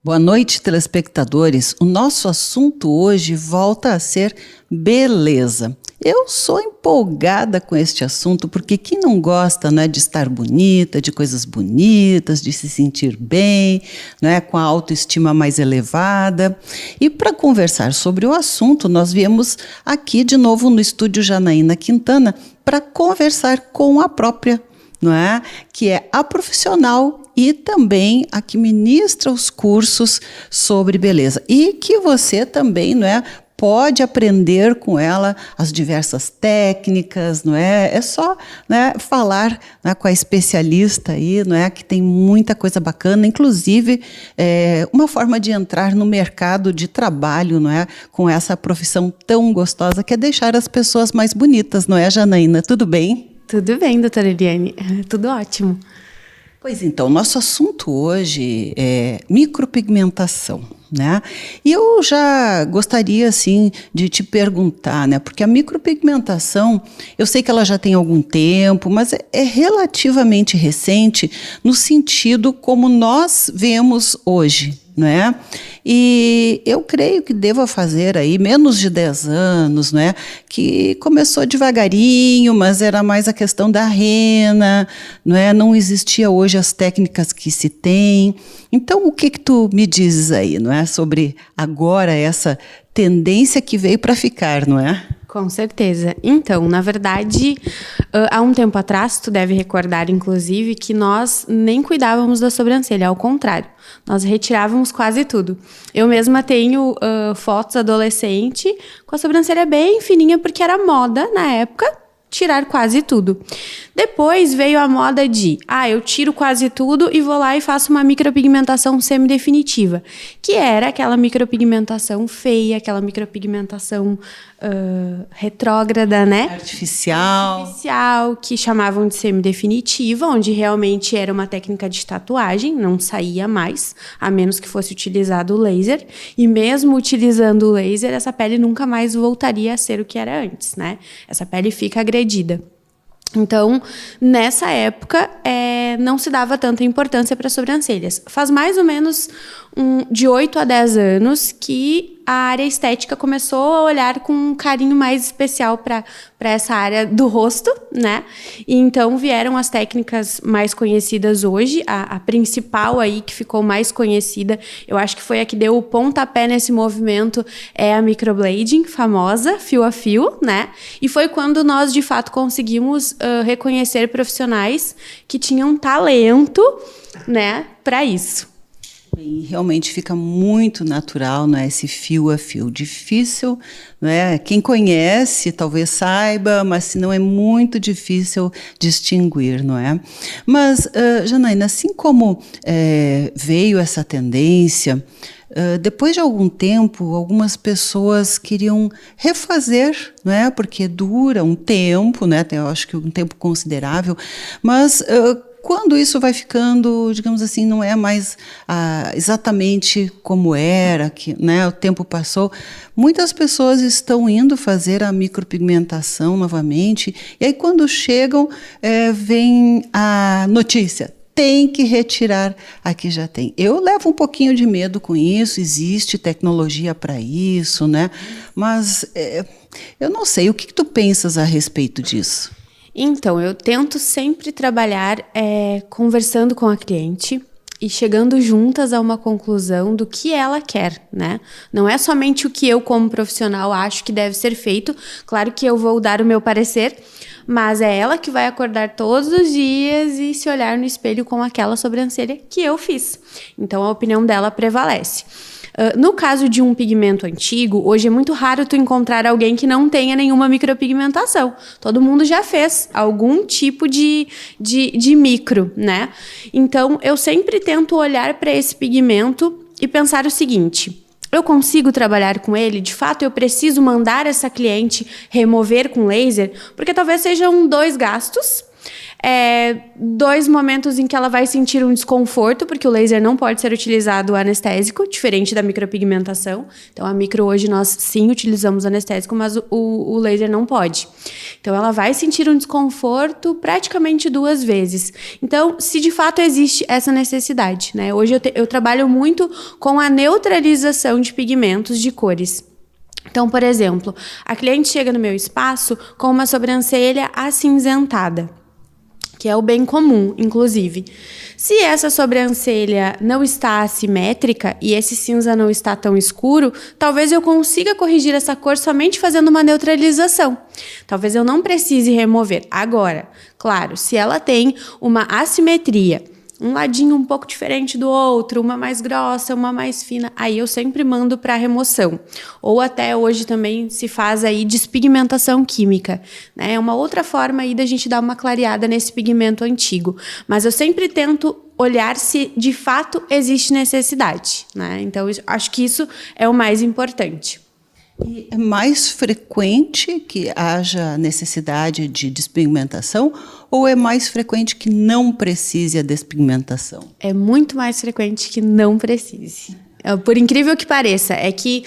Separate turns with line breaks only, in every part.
Boa noite, telespectadores. O nosso assunto hoje volta a ser beleza. Eu sou empolgada com este assunto porque quem não gosta, né, de estar bonita, de coisas bonitas, de se sentir bem, né, com a autoestima mais elevada. E para conversar sobre o assunto, nós viemos aqui de novo no estúdio Janaína Quintana para conversar com a própria, não é? Que é a profissional e também a que ministra os cursos sobre beleza. E que você também, não é, pode aprender com ela as diversas técnicas, não é? É só, né, falar, né, com a especialista aí, não é, que tem muita coisa bacana, inclusive uma forma de entrar no mercado de trabalho, não é, com essa profissão tão gostosa que é deixar as pessoas mais bonitas, não é, Janaína? Tudo bem?
Tudo bem, doutora Eliane. Tudo ótimo.
Pois então, nosso assunto hoje é micropigmentação, né? E eu já gostaria, assim, de te perguntar, né? Porque a micropigmentação, eu sei que ela já tem algum tempo, mas é relativamente recente no sentido como nós vemos hoje, não é? E eu creio que deva fazer aí menos de 10 anos, não é? Que começou devagarinho, mas era mais a questão da rena, não é? Não existia hoje as técnicas que se tem. Então, o que tu me dizes aí, não é? Sobre agora essa tendência que veio para ficar, não é?
Com certeza. Então, na verdade, há um tempo atrás, tu deve recordar, inclusive, que nós nem cuidávamos da sobrancelha, ao contrário, nós retirávamos quase tudo. Eu mesma tenho fotos adolescente com a sobrancelha bem fininha, porque era moda, na época, tirar quase tudo. Depois veio a moda de, eu tiro quase tudo e vou lá e faço uma micropigmentação semidefinitiva, que era aquela micropigmentação feia, aquela micropigmentação retrógrada, né?
Artificial,
que chamavam de semidefinitiva, onde realmente era uma técnica de tatuagem, não saía mais, a menos que fosse utilizado o laser, e mesmo utilizando o laser, essa pele nunca mais voltaria a ser o que era antes, né? Essa pele fica agredida. Então, nessa época, não se dava tanta importância para as sobrancelhas. Faz mais ou menos de 8 a 10 anos que a área estética começou a olhar com um carinho mais especial para essa área do rosto, né? E então vieram as técnicas mais conhecidas hoje. A principal aí que ficou mais conhecida, eu acho que foi a que deu o pontapé nesse movimento, é a microblading, famosa, fio a fio, né? E foi quando nós, de fato, conseguimos reconhecer profissionais que tinham talento, né, para isso.
E realmente fica muito natural, não é? Esse fio a fio. Difícil, não é? Quem conhece talvez saiba, mas se não é muito difícil distinguir, não é? Mas, Janaína, assim como veio essa tendência, depois de algum tempo, algumas pessoas queriam refazer, não é? Porque dura um tempo, né? Eu acho que um tempo considerável, mas quando isso vai ficando, digamos assim, não é mais exatamente como era, né, o tempo passou, muitas pessoas estão indo fazer a micropigmentação novamente, e aí quando chegam, vem a notícia: tem que retirar a que já tem. Eu levo um pouquinho de medo com isso, existe tecnologia para isso, né? Mas eu não sei, o que tu pensas a respeito disso?
Então, eu tento sempre trabalhar conversando com a cliente e chegando juntas a uma conclusão do que ela quer, né? Não é somente o que eu, como profissional, acho que deve ser feito. Claro que eu vou dar o meu parecer, mas é ela que vai acordar todos os dias e se olhar no espelho com aquela sobrancelha que eu fiz. Então, a opinião dela prevalece. No caso de um pigmento antigo, hoje é muito raro tu encontrar alguém que não tenha nenhuma micropigmentação. Todo mundo já fez algum tipo de micro, né? Então, eu sempre tento olhar para esse pigmento e pensar o seguinte: eu consigo trabalhar com ele? De fato, eu preciso mandar essa cliente remover com laser? Porque talvez sejam 2 gastos 2 momentos em que ela vai sentir um desconforto, porque o laser não pode ser utilizado anestésico, diferente da micropigmentação. Então, a micro hoje nós sim utilizamos anestésico, mas o laser não pode. Então, ela vai sentir um desconforto praticamente 2 vezes. Então, se de fato existe essa necessidade, né? Hoje eu trabalho muito com a neutralização de pigmentos de cores. Então, por exemplo, a cliente chega no meu espaço com uma sobrancelha acinzentada, que é o bem comum, inclusive. Se essa sobrancelha não está assimétrica e esse cinza não está tão escuro, talvez eu consiga corrigir essa cor somente fazendo uma neutralização. Talvez eu não precise remover. Agora, claro, se ela tem uma assimetria, um ladinho um pouco diferente do outro, uma mais grossa, uma mais fina, aí eu sempre mando para remoção. Ou até hoje também se faz aí despigmentação química, né? É uma outra forma aí da gente dar uma clareada nesse pigmento antigo. Mas eu sempre tento olhar se de fato existe necessidade, né? Então, eu acho que isso é o mais importante.
E é mais frequente que haja necessidade de despigmentação ou é mais frequente que não precise a despigmentação?
É muito mais frequente que não precise. Por incrível que pareça, é que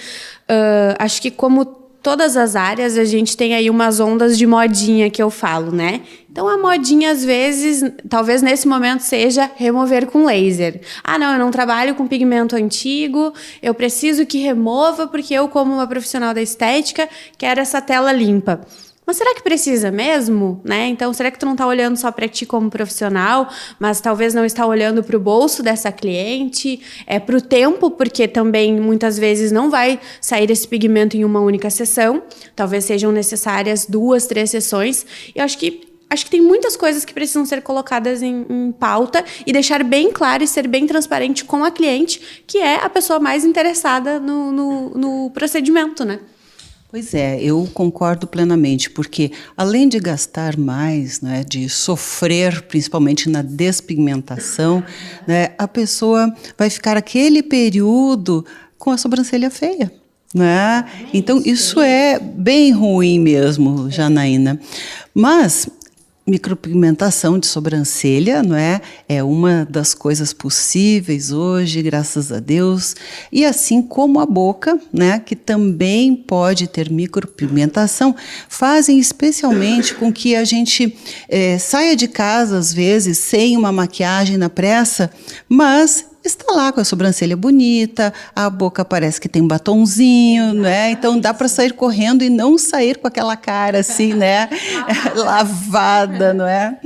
acho que como todas as áreas, a gente tem aí umas ondas de modinha que eu falo, né? Então, a modinha, às vezes, talvez nesse momento seja remover com laser. Ah, não, eu não trabalho com pigmento antigo, eu preciso que remova porque eu, como uma profissional da estética, quero essa tela limpa. Mas será que precisa mesmo, né? Então, será que tu não está olhando só para ti como profissional, mas talvez não está olhando para o bolso dessa cliente, para o tempo, porque também muitas vezes não vai sair esse pigmento em uma única sessão, talvez sejam necessárias 2, 3 sessões. E eu acho que tem muitas coisas que precisam ser colocadas em pauta e deixar bem claro e ser bem transparente com a cliente, que é a pessoa mais interessada no procedimento, né?
Pois é, eu concordo plenamente, porque além de gastar mais, né, de sofrer, principalmente na despigmentação, né, a pessoa vai ficar aquele período com a sobrancelha feia. Né? Então, isso é bem ruim mesmo, Janaína. Mas micropigmentação de sobrancelha, não é? É uma das coisas possíveis hoje, graças a Deus. E assim como a boca, né, que também pode ter micropigmentação, fazem especialmente com que a gente saia de casa, às vezes, sem uma maquiagem na pressa, mas está lá com a sobrancelha bonita, a boca parece que tem um batonzinho, né? Então dá para sair correndo e não sair com aquela cara assim, né? Lavada, não é?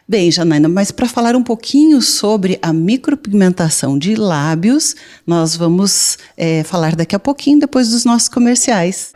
Bem, Janaína, mas para falar um pouquinho sobre a micropigmentação de lábios, nós vamos falar daqui a pouquinho, depois dos nossos comerciais.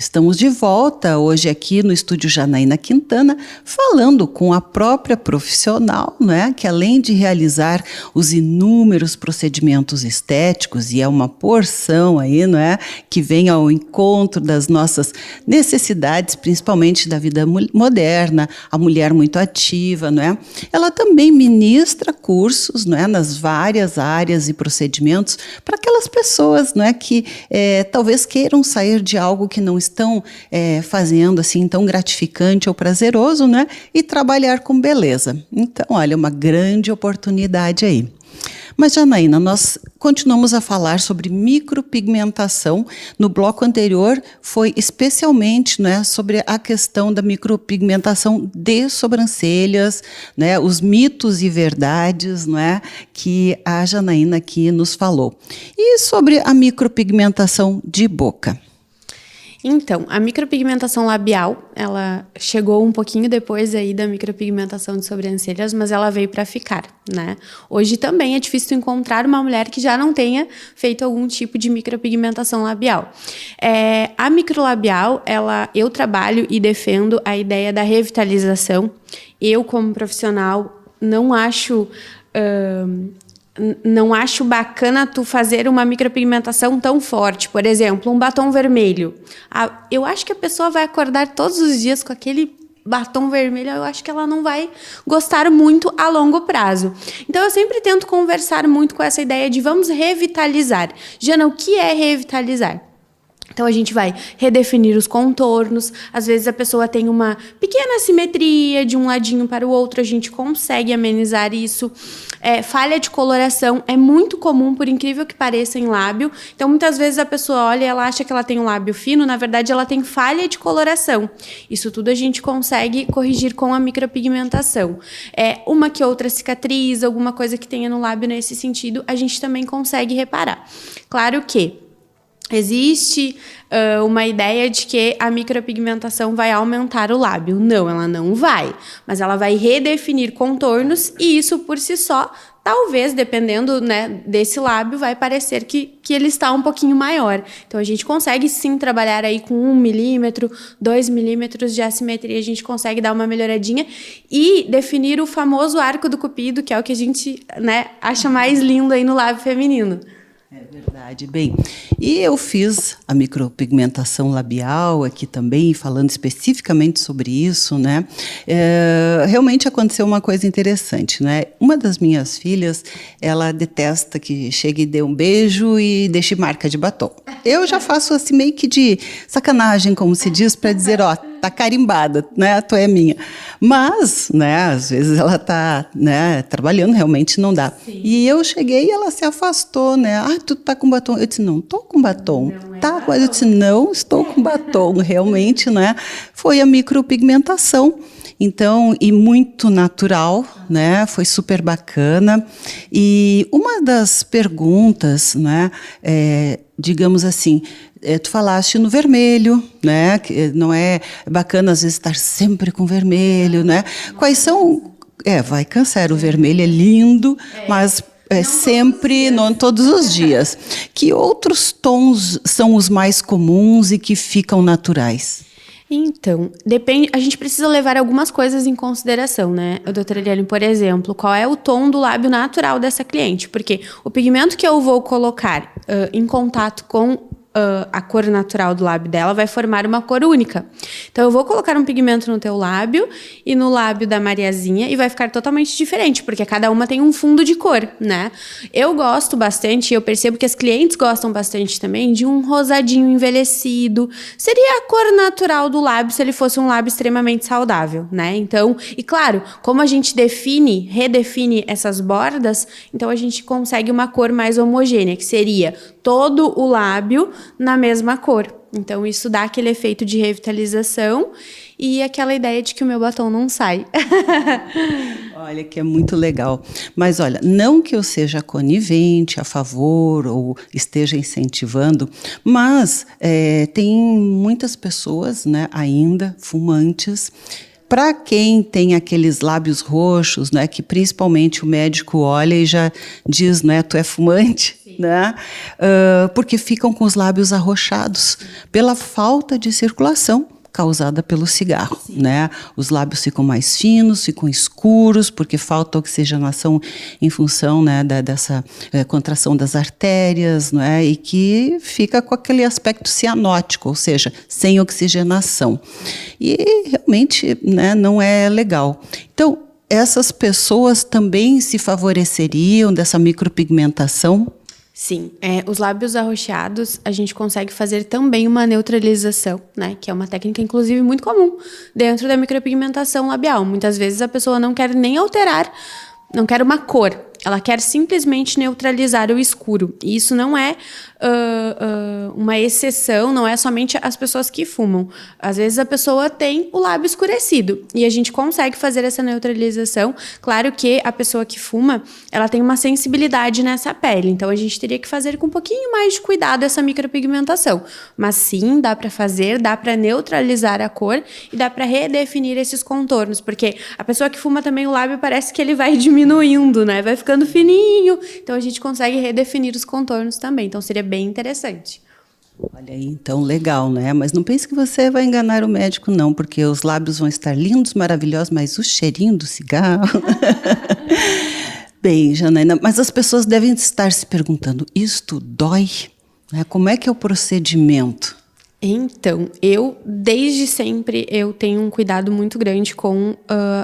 Estamos de volta hoje aqui no estúdio Janaína Quintana, falando com a própria profissional, né, que além de realizar os inúmeros procedimentos estéticos, e é uma porção aí, não é, que vem ao encontro das nossas necessidades, principalmente da vida moderna, a mulher muito ativa, não é? Ela também ministra cursos, não é, nas várias áreas e procedimentos para aquelas pessoas, não é, que talvez queiram sair de algo que não estão fazendo assim tão gratificante ou prazeroso, né? E trabalhar com beleza. Então, olha, uma grande oportunidade aí. Mas, Janaína, nós continuamos a falar sobre micropigmentação. No bloco anterior foi especialmente, né, sobre a questão da micropigmentação de sobrancelhas, né, os mitos e verdades, né, que a Janaína aqui nos falou. E sobre a micropigmentação de boca?
Então, a micropigmentação labial, ela chegou um pouquinho depois aí da micropigmentação de sobrancelhas, mas ela veio para ficar, né? Hoje também é difícil encontrar uma mulher que já não tenha feito algum tipo de micropigmentação labial. A microlabial, eu trabalho e defendo a ideia da revitalização. Eu, como profissional, não acho bacana tu fazer uma micropigmentação tão forte. Por exemplo, um batom vermelho. Eu acho que a pessoa vai acordar todos os dias com aquele batom vermelho, eu acho que ela não vai gostar muito a longo prazo. Então, eu sempre tento conversar muito com essa ideia de vamos revitalizar. Jana, o que é revitalizar? Então, a gente vai redefinir os contornos. Às vezes, a pessoa tem uma pequena assimetria de um ladinho para o outro. A gente consegue amenizar isso. Falha de coloração é muito comum, por incrível que pareça, em lábio. Então, muitas vezes, a pessoa olha e ela acha que ela tem um lábio fino. Na verdade, ela tem falha de coloração. Isso tudo a gente consegue corrigir com a micropigmentação. Uma que outra cicatriz, alguma coisa que tenha no lábio nesse sentido, a gente também consegue reparar. Claro que existe uma ideia de que a micropigmentação vai aumentar o lábio. Não, ela não vai. Mas ela vai redefinir contornos e isso por si só, talvez, dependendo, né, desse lábio, vai parecer que ele está um pouquinho maior. Então, a gente consegue sim trabalhar aí com 1 milímetro, 2 milímetros de assimetria. A gente consegue dar uma melhoradinha e definir o famoso arco do cupido, que é o que a gente, né, acha mais lindo aí no lábio feminino.
É verdade. Bem, e eu fiz a micropigmentação labial aqui também, falando especificamente sobre isso, né? Realmente aconteceu uma coisa interessante, né? Uma das minhas filhas, ela detesta que chegue e dê um beijo e deixe marca de batom. Eu já faço assim meio que de sacanagem, como se diz, para dizer, ó, tá carimbada, né? Tu é minha. Mas, né, às vezes ela tá, né, trabalhando, realmente não dá. Sim. E eu cheguei e ela se afastou, né? Ah, tu tá com batom? Eu disse, não, tô com batom. Tá, mas eu disse, não, estou com batom. Realmente, né? Foi a micropigmentação. Então, e muito natural, né? Foi super bacana. E uma das perguntas, né, digamos assim, tu falaste no vermelho, né? Que não é bacana às vezes estar sempre com vermelho, né? Quais são? Vai cansar. O vermelho é lindo, mas sempre, não todos os dias. Que outros tons são os mais comuns e que ficam naturais?
Então, depende, a gente precisa levar algumas coisas em consideração, né, doutora Eliane? Por exemplo, qual é o tom do lábio natural dessa cliente? Porque o pigmento que eu vou colocar em contato com a cor natural do lábio dela vai formar uma cor única. Então, eu vou colocar um pigmento no teu lábio e no lábio da Mariazinha e vai ficar totalmente diferente, porque cada uma tem um fundo de cor, né? Eu gosto bastante, eu percebo que as clientes gostam bastante também de um rosadinho envelhecido. Seria a cor natural do lábio se ele fosse um lábio extremamente saudável, né? Então, e claro, como a gente redefine essas bordas, então a gente consegue uma cor mais homogênea, que seria todo o lábio na mesma cor. Então, isso dá aquele efeito de revitalização e aquela ideia de que o meu batom não sai.
Olha, que é muito legal. Mas, olha, não que eu seja conivente, a favor ou esteja incentivando, mas tem muitas pessoas, né, ainda fumantes. Para quem tem aqueles lábios roxos, né, que principalmente o médico olha e já diz, né, tu é fumante, né, porque ficam com os lábios arroxados pela falta de circulação causada pelo cigarro, né? Os lábios ficam mais finos, ficam escuros, porque falta oxigenação em função, né, dessa contração das artérias, né? E que fica com aquele aspecto cianótico, ou seja, sem oxigenação. E realmente, né, não é legal. Então, essas pessoas também se favoreceriam dessa micropigmentação?
Sim, os lábios arroxeados, a gente consegue fazer também uma neutralização, né? Que é uma técnica, inclusive, muito comum dentro da micropigmentação labial. Muitas vezes a pessoa não quer nem alterar, não quer uma cor, ela quer simplesmente neutralizar o escuro. E isso não é uma exceção, não é somente as pessoas que fumam. Às vezes a pessoa tem o lábio escurecido e a gente consegue fazer essa neutralização. Claro que a pessoa que fuma, ela tem uma sensibilidade nessa pele, então a gente teria que fazer com um pouquinho mais de cuidado essa micropigmentação. Mas sim, dá para fazer, dá para neutralizar a cor e dá para redefinir esses contornos, porque a pessoa que fuma também o lábio parece que ele vai diminuindo, né? Vai ficando fininho, então a gente consegue redefinir os contornos também, então seria bem interessante.
Olha aí, então, legal, né? Mas não pense que você vai enganar o médico, não, porque os lábios vão estar lindos, maravilhosos, mas o cheirinho do cigarro... Bem, Janaína, mas as pessoas devem estar se perguntando, isto dói? Como é que é o procedimento?
Então, desde sempre, eu tenho um cuidado muito grande com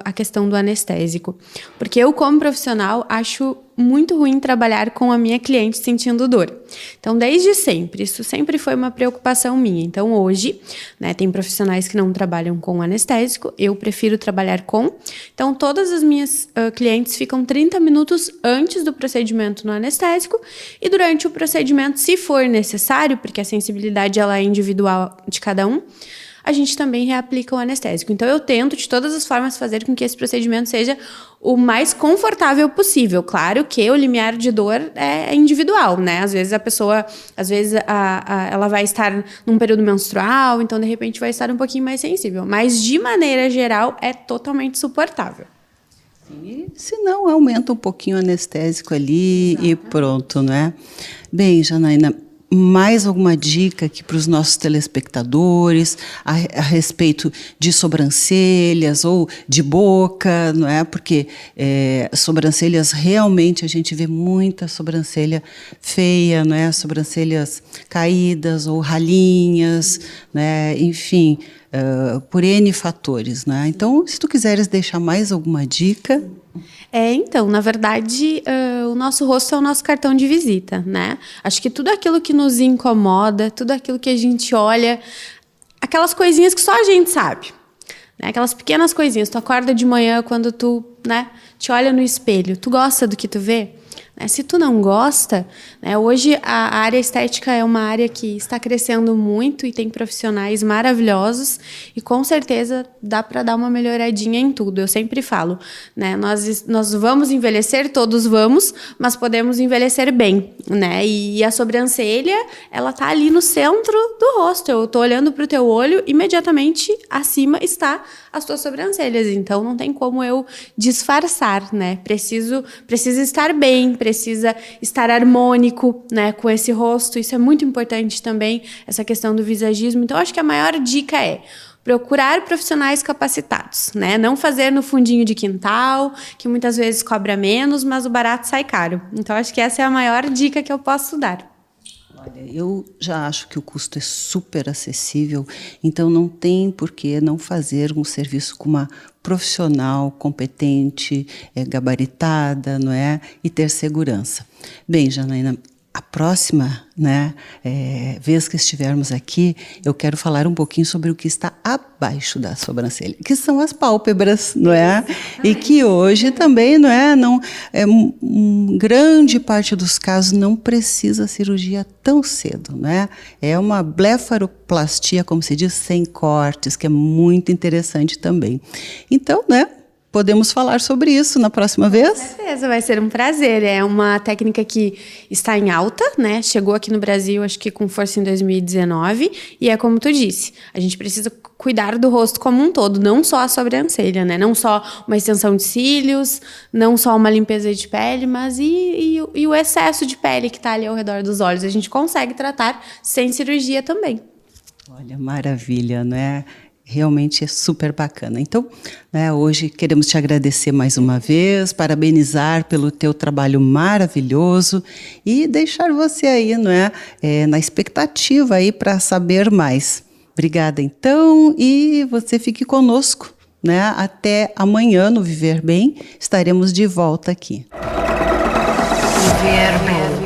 a questão do anestésico. Porque eu, como profissional, acho muito ruim trabalhar com a minha cliente sentindo dor. Então, desde sempre, isso sempre foi uma preocupação minha. Então, hoje, né, tem profissionais que não trabalham com anestésico, eu prefiro trabalhar com. Então, todas as minhas clientes ficam 30 minutos antes do procedimento no anestésico e durante o procedimento, se for necessário, porque a sensibilidade ela é individual de cada um, a gente também reaplica o anestésico. Então, eu tento, de todas as formas, fazer com que esse procedimento seja o mais confortável possível. Claro que o limiar de dor é individual, né? Às vezes a pessoa, ela vai estar num período menstrual, então, de repente, vai estar um pouquinho mais sensível. Mas, de maneira geral, é totalmente suportável.
E se não, aumenta um pouquinho o anestésico ali. Exato. E pronto, né? Bem, Janaína, mais alguma dica aqui para os nossos telespectadores a respeito de sobrancelhas ou de boca, não é? Porque sobrancelhas, realmente a gente vê muita sobrancelha feia, não é? Sobrancelhas caídas ou ralinhas, né? Enfim, por N fatores, né? Então, se tu quiseres deixar mais alguma dica...
Então, na verdade, o nosso rosto é o nosso cartão de visita, né? Acho que tudo aquilo que nos incomoda, tudo aquilo que a gente olha, aquelas coisinhas que só a gente sabe, né? Aquelas pequenas coisinhas. Tu acorda de manhã quando tu, né, te olha no espelho, tu gosta do que tu vê? Se tu não gosta, né, hoje a área estética é uma área que está crescendo muito e tem profissionais maravilhosos e com certeza dá para dar uma melhoradinha em tudo. Eu sempre falo, né, nós vamos envelhecer, todos vamos, mas podemos envelhecer bem, né? E a sobrancelha, ela tá ali no centro do rosto. Eu tô olhando pro teu olho, imediatamente acima está as tuas sobrancelhas. Então não tem como eu disfarçar, né? Precisa estar bem, precisa estar harmônico, né, com esse rosto. Isso é muito importante também, essa questão do visagismo. Então, acho que a maior dica é procurar profissionais capacitados, né? Não fazer no fundinho de quintal, que muitas vezes cobra menos, mas o barato sai caro. Então, acho que essa é a maior dica que eu posso dar.
Olha, eu já acho que o custo é super acessível, então não tem por que não fazer um serviço com uma profissional competente, gabaritada, não é? E ter segurança. Bem, Janaína, a próxima, né, vez que estivermos aqui, eu quero falar um pouquinho sobre o que está abaixo da sobrancelha, que são as pálpebras, não é? E que hoje também, não é? Grande parte dos casos não precisa cirurgia tão cedo, não é? É uma blefaroplastia, como se diz, sem cortes, que é muito interessante também. Então, né? Podemos falar sobre isso na próxima vez?
Com certeza, vai ser um prazer. É uma técnica que está em alta, né? Chegou aqui no Brasil, acho que com força em 2019. E é como tu disse, a gente precisa cuidar do rosto como um todo, não só a sobrancelha, né? Não só uma extensão de cílios, não só uma limpeza de pele, mas e o excesso de pele que está ali ao redor dos olhos. A gente consegue tratar sem cirurgia também.
Olha, maravilha, não é? Realmente é super bacana. Então, né, hoje queremos te agradecer mais uma vez, parabenizar pelo teu trabalho maravilhoso e deixar você aí, não é, na expectativa aí para saber mais. Obrigada, então, e você fique conosco, né? Até amanhã no Viver Bem, estaremos de volta aqui.
Viver Bem.